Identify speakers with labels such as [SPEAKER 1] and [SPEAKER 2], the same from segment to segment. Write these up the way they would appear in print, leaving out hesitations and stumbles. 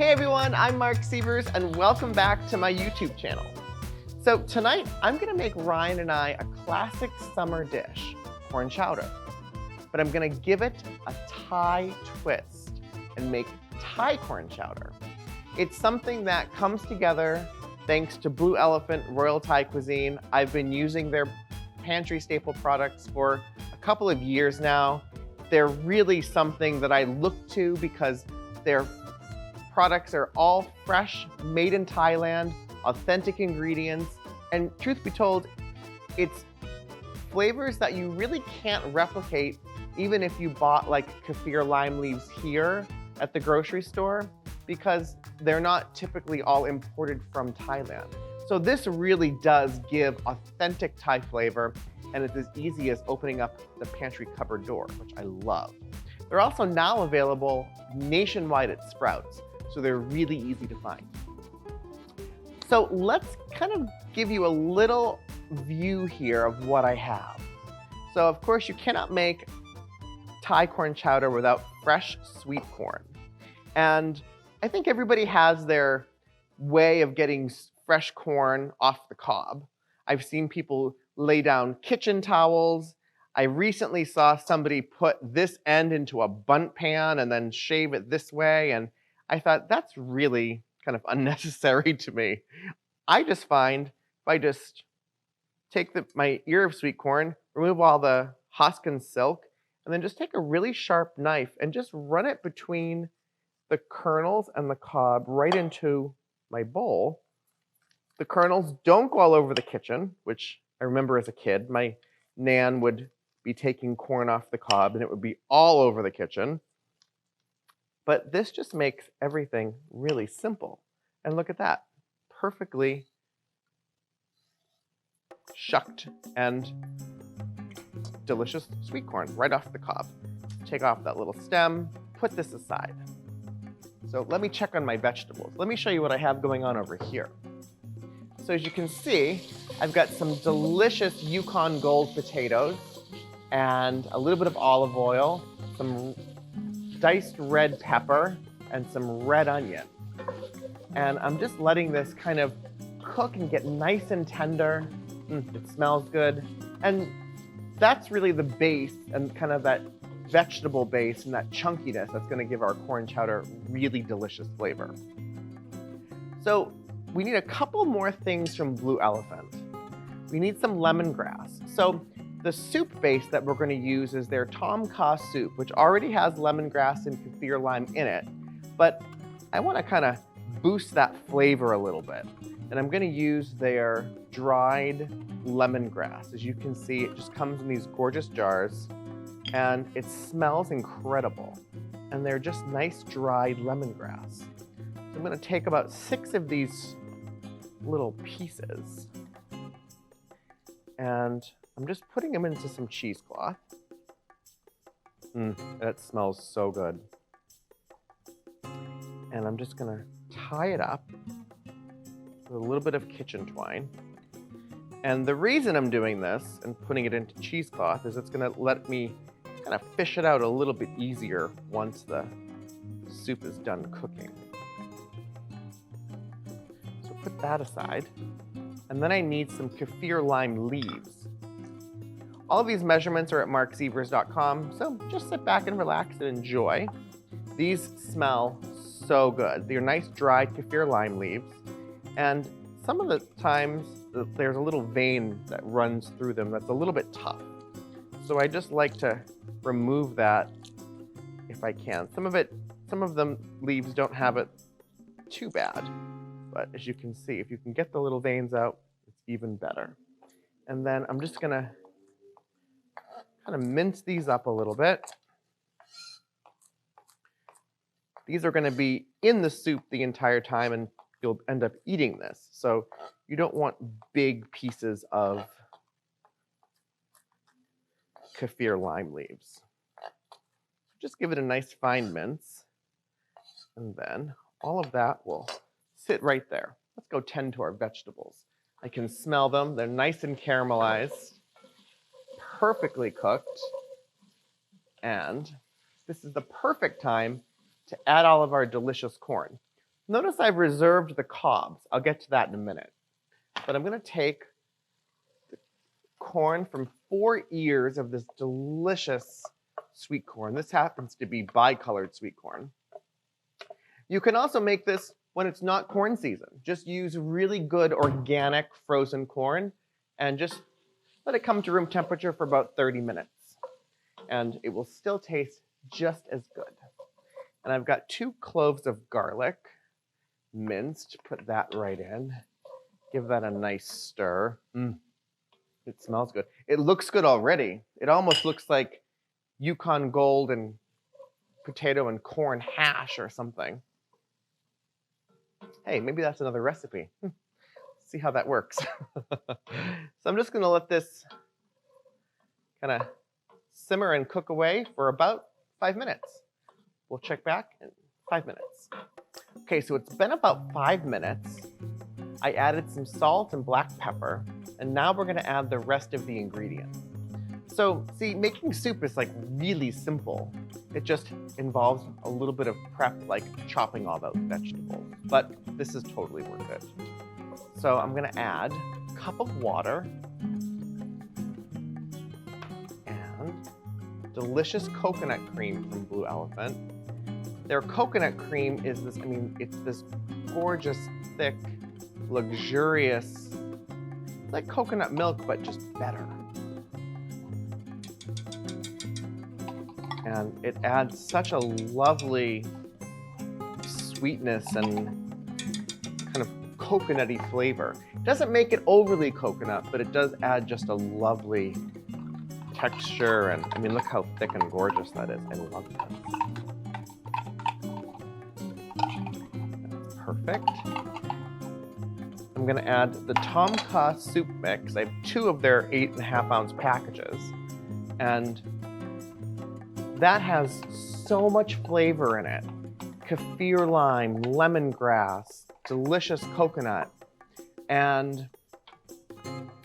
[SPEAKER 1] Hey everyone, I'm Marc Sievers and welcome back to my YouTube channel. So tonight I'm gonna make Ryan and I a classic summer dish, corn chowder. But I'm gonna give it a Thai twist and make Thai corn chowder. It's something that comes together thanks to Blue Elephant Royal Thai Cuisine. I've been using their pantry staple products for a couple of years now. They're really something that I look to because their products are all fresh, made in Thailand, authentic ingredients, and truth be told, it's flavors that you really can't replicate even if you bought like Kaffir lime leaves here at the grocery store, because they're not typically all imported from Thailand. So this really does give authentic Thai flavor, and it's as easy as opening up the pantry cupboard door, which I love. They're also now available nationwide at Sprouts, so they're really easy to find. So let's kind of give you a little view here of what I have. So of course you cannot make Thai corn chowder without fresh sweet corn. And I think everybody has their way of getting fresh corn off the cob. I've seen people lay down kitchen towels. I recently saw somebody put this end into a bundt pan and then shave it this way, and I thought that's really kind of unnecessary to me. I just find if I just take my ear of sweet corn, remove all the husk and silk, and then just take a really sharp knife and just run it between the kernels and the cob right into my bowl. The kernels don't go all over the kitchen, which I remember as a kid, my nan would be taking corn off the cob and it would be all over the kitchen. But this just makes everything really simple. And look at that, perfectly shucked and delicious sweet corn right off the cob. Take off that little stem, put this aside. So let me check on my vegetables. Let me show you what I have going on over here. So as you can see, I've got some delicious Yukon Gold potatoes and a little bit of olive oil, some diced red pepper, and some red onion. And I'm just letting this kind of cook and get nice and tender. It smells good. And that's really the base and kind of that vegetable base and that chunkiness that's gonna give our corn chowder really delicious flavor. So we need a couple more things from Blue Elephant. We need some lemongrass. So the soup base that we're gonna use is their Tom Kha soup, which already has lemongrass and kaffir lime in it, but I wanna kinda boost that flavor a little bit. And I'm gonna use their dried lemongrass. As you can see, it just comes in these gorgeous jars and it smells incredible. And they're just nice dried lemongrass. So I'm gonna take about 6 of these little pieces and I'm just putting them into some cheesecloth. That smells so good. And I'm just gonna tie it up with a little bit of kitchen twine. And the reason I'm doing this and putting it into cheesecloth is it's gonna let me kind of fish it out a little bit easier once the soup is done cooking. So put that aside. And then I need some kaffir lime leaves. All of these measurements are at marksievers.com, so just sit back and relax and enjoy. These smell so good. They're nice dried kaffir lime leaves, and some of the times there's a little vein that runs through them that's a little bit tough. So I just like to remove that if I can. Some of them leaves don't have it too bad, but as you can see, if you can get the little veins out, it's even better. And then I'm just gonna kind of mince these up a little bit. These are gonna be in the soup the entire time and you'll end up eating this. So you don't want big pieces of kaffir lime leaves. Just give it a nice fine mince. And then all of that will sit right there. Let's go tend to our vegetables. I can smell them. They're nice and caramelized, perfectly cooked. And this is the perfect time to add all of our delicious corn. Notice I've reserved the cobs. I'll get to that in a minute. But I'm going to take the corn from 4 ears of this delicious sweet corn. This happens to be bicolored sweet corn. You can also make this when it's not corn season. Just use really good organic frozen corn and just let it come to room temperature for about 30 minutes. And it will still taste just as good. And I've got 2 cloves of garlic, minced. Put that right in. Give that a nice stir. It smells good. It looks good already. It almost looks like Yukon Gold and potato and corn hash or something. Hey, maybe that's another recipe. See how that works. So I'm just going to let this kind of simmer and cook away for about 5 minutes. We'll check back in 5 minutes. Okay, so it's been about 5 minutes. I added some salt and black pepper, and now we're going to add the rest of the ingredients. So, see, making soup is like really simple. It just involves a little bit of prep, like chopping all those vegetables. But this is totally worth it. So I'm going to add a cup of water and delicious coconut cream from Blue Elephant. Their coconut cream is this, it's this gorgeous, thick, luxurious, it's like coconut milk, but just better. And it adds such a lovely sweetness and kind of coconutty flavor. It doesn't make it overly coconut, but it does add just a lovely texture. And look how thick and gorgeous that is. I love that. That's perfect. I'm going to add the Tom Kha soup mix. I have 2 of their 8.5-ounce packages. And that has so much flavor in it. Kaffir lime, lemongrass, delicious coconut, and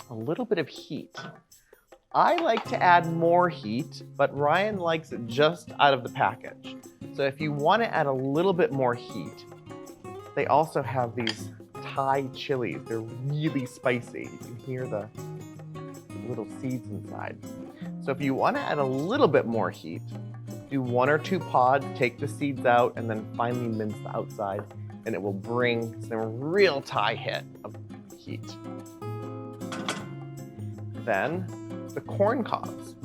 [SPEAKER 1] a little bit of heat. I like to add more heat, but Ryan likes it just out of the package. So if you want to add a little bit more heat, they also have these Thai chilies. They're really spicy. You can hear the little seeds inside. So if you want to add a little bit more heat, do 1 or 2 pods, take the seeds out, and then finally mince the outside, and it will bring some real Thai hit of heat. Then the corn cobs.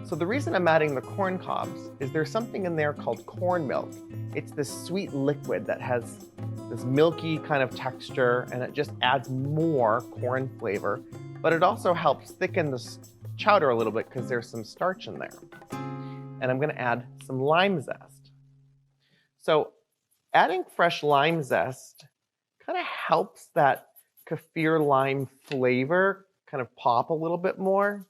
[SPEAKER 1] So the reason I'm adding the corn cobs is there's something in there called corn milk. It's this sweet liquid that has this milky kind of texture, and it just adds more corn flavor, but it also helps thicken the chowder a little bit because there's some starch in there. And I'm going to add some lime zest. So adding fresh lime zest kind of helps that kaffir lime flavor kind of pop a little bit more.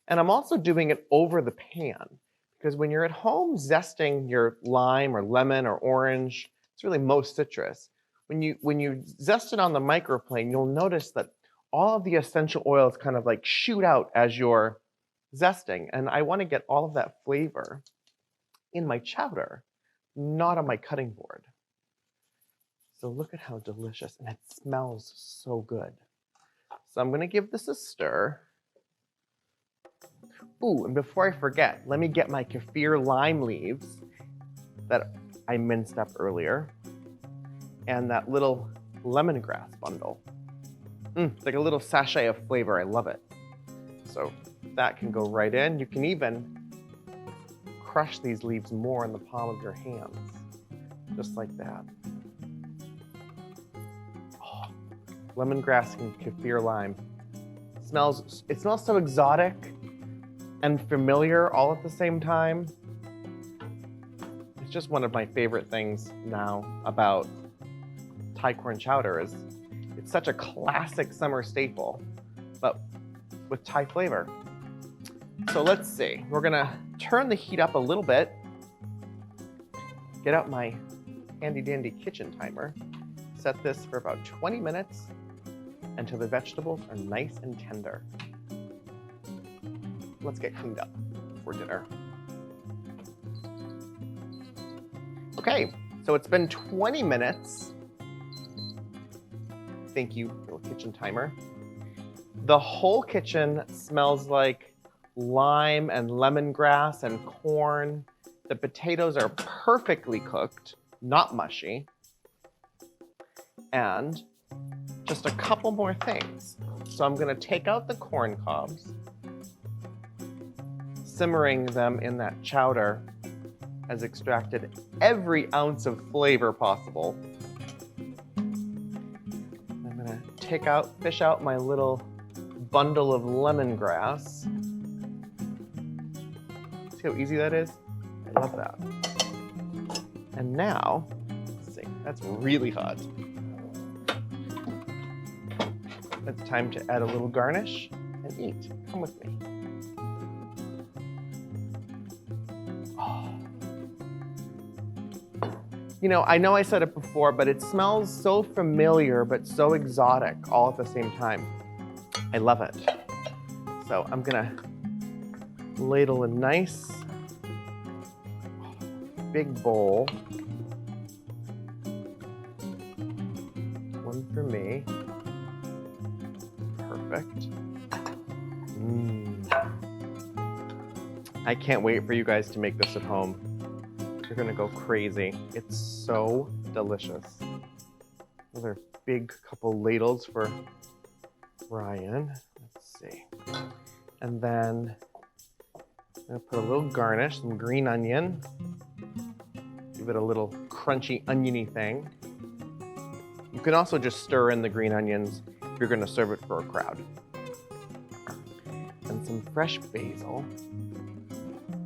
[SPEAKER 1] And I'm also doing it over the pan because when you're at home zesting your lime or lemon or orange, it's really most citrus. When you zest it on the microplane, you'll notice that all of the essential oils kind of like shoot out as you're zesting. And I want to get all of that flavor in my chowder, not on my cutting board. So look at how delicious, and it smells so good. So I'm going to give this a stir. Ooh, and before I forget, let me get my kaffir lime leaves that I minced up earlier, and that little lemongrass bundle. It's like a little sachet of flavor. I love it. So that can go right in. You can even crush these leaves more in the palm of your hands, just like that. Oh, lemongrass and kaffir lime. It smells so exotic and familiar all at the same time. It's just one of my favorite things now about Thai Corn Chowder is it's such a classic summer staple, but with Thai flavor. So let's see, we're gonna turn the heat up a little bit, get out my handy dandy kitchen timer, set this for about 20 minutes until the vegetables are nice and tender. Let's get cleaned up for dinner. Okay, so So it's been 20 minutes. Thank you, little kitchen timer. The whole kitchen smells like lime and lemongrass and corn. The potatoes are perfectly cooked, not mushy. And just a couple more things. So I'm gonna take out the corn cobs. Simmering them in that chowder has extracted every ounce of flavor possible. I'm gonna fish out my little bundle of lemongrass. See how easy that is? I love that. And now, let's see, that's really hot. It's time to add a little garnish and eat. Come with me. Oh. You know I said it before, but it smells so familiar but so exotic all at the same time. I love it. So I'm gonna ladle a nice big bowl. One for me. Perfect. I can't wait for you guys to make this at home. You're gonna go crazy. It's so delicious. Another big couple ladles for Ryan. Let's see. And then I'm gonna put a little garnish, some green onion. Give it a little crunchy, oniony thing. You can also just stir in the green onions if you're gonna serve it for a crowd. And some fresh basil.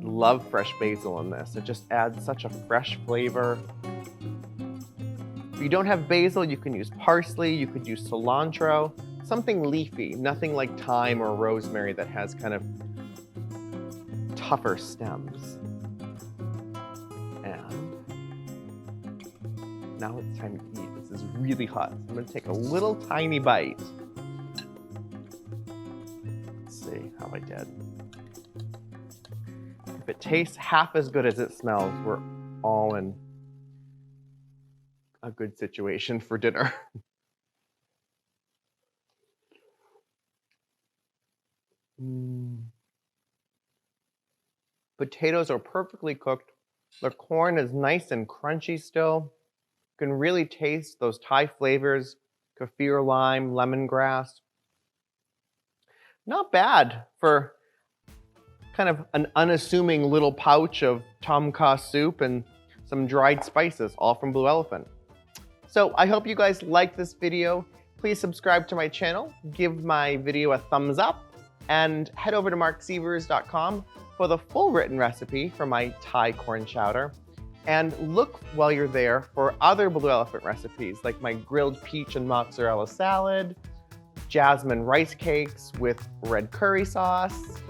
[SPEAKER 1] Love fresh basil in this. It just adds such a fresh flavor. If you don't have basil, you can use parsley, you could use cilantro, something leafy, nothing like thyme or rosemary that has kind of tougher stems. And now it's time to eat. This is really hot. So I'm gonna take a little tiny bite. Let's see how I did. If it tastes half as good as it smells, we're all in a good situation for dinner. Potatoes are perfectly cooked. The corn is nice and crunchy still. You can really taste those Thai flavors, kaffir lime, lemongrass. Not bad for kind of an unassuming little pouch of tom kha soup and some dried spices, all from Blue Elephant. So I hope you guys liked this video. Please subscribe to my channel, give my video a thumbs up, and head over to marksievers.com for the full written recipe for my Thai corn chowder. And look while you're there for other Blue Elephant recipes like my grilled peach and mozzarella salad, jasmine rice cakes with red curry sauce,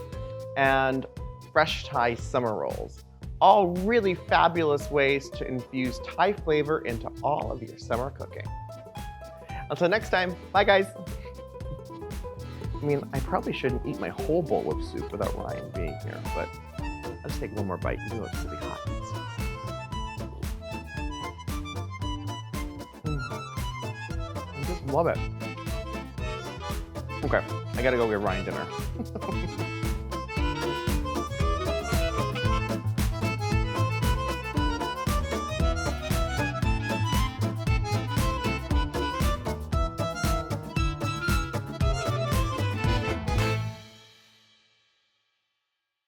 [SPEAKER 1] and fresh Thai summer rolls. All really fabulous ways to infuse Thai flavor into all of your summer cooking. Until next time, bye guys. I mean, I probably shouldn't eat my whole bowl of soup without Ryan being here, but I'll just take one more bite, even though it's really hot. I just love it. Okay, I gotta go get Ryan dinner.